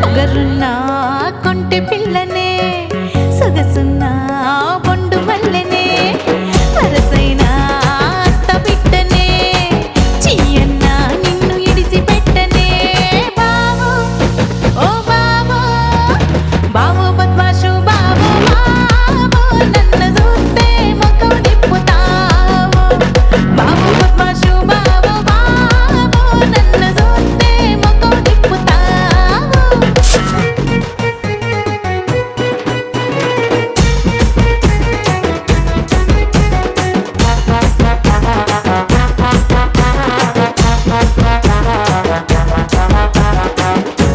పొగరున్నా కొంటె పిల్లనే సొగసున్నా బొండు మల్లెనే వరసైనా అత్త బిడ్డనే చెయ్యన్నా నిన్ను ఇడిసి పెట్టనే బావో ఓ బావో బావో బద్మాషు బావో బావో నన్ను చూస్తే ముఖం తిప్పుతావో బావో బద్మాషు బావో బావో నన్ను చూస్తే ముఖం తిప్పుతావో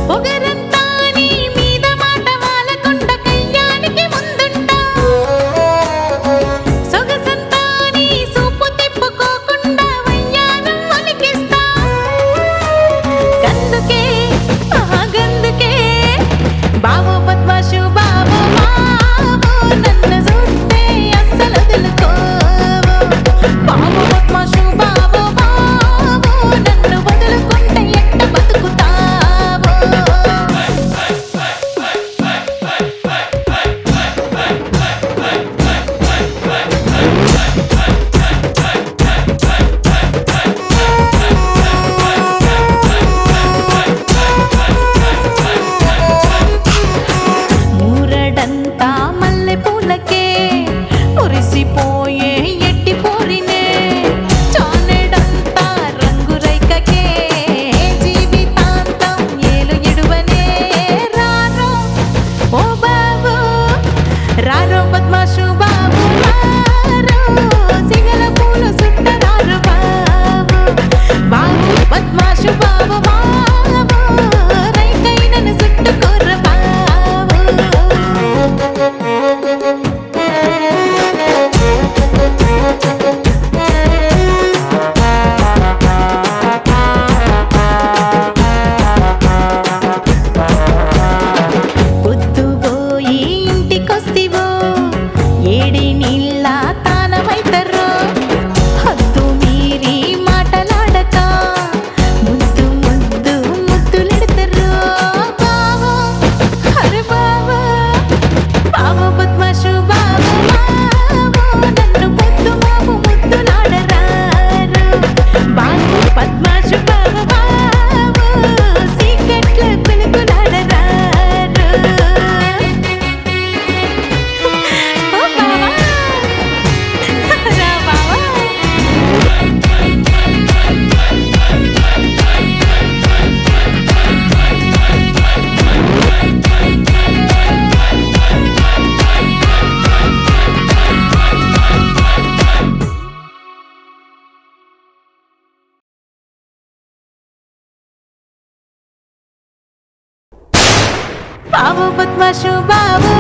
పొగరంతా నీ మీద మాట వాలకుండా కయ్యానికి ముందుంటా సొగసంతా నీ సూపు తిప్పుకోకుండా వయ్యారం వలికిస్తా గందుకే గందుకే బావో బద్మాషు బావో బావో నన్ను చూస్తే అస్సలు వదులుకోవో బావో బద్మాషు బావో బావో నన్ను వదులుకుంటే ఎట్ట బతుకుతావో మూరడంతా మల్లె పూలకే మురిసిపోయే ఎట్టి పోరినే చానెడంతా రంగు రైకకే జీవితాంతం ఏలు ఎడువనే రారో ఓ బాబు రారో బద్మాషు బాబు రారో సిగల పూలు సుట్టరారు బాబు బాబు బద్మాషు బాబు బాబు రైకైనను సుట్టుకోర బాబు పొద్దుపోయి ఇంటికొస్తివో ఏడి నీళ్ళ తానమైతరో హద్దు మీరి మాటలాడక ముద్దు ముద్దు ముద్దులెడతరో బావో హరి బావో బావో బద్మాషు బావో బావో నన్ను పొద్దు బాబు ముద్దులాడరారు బావో బద్మాషు బావో బావో సీక్రెట్ల పిలుపులాడరారు ఓ బావా రా బావా బావో బద్మాషు బావో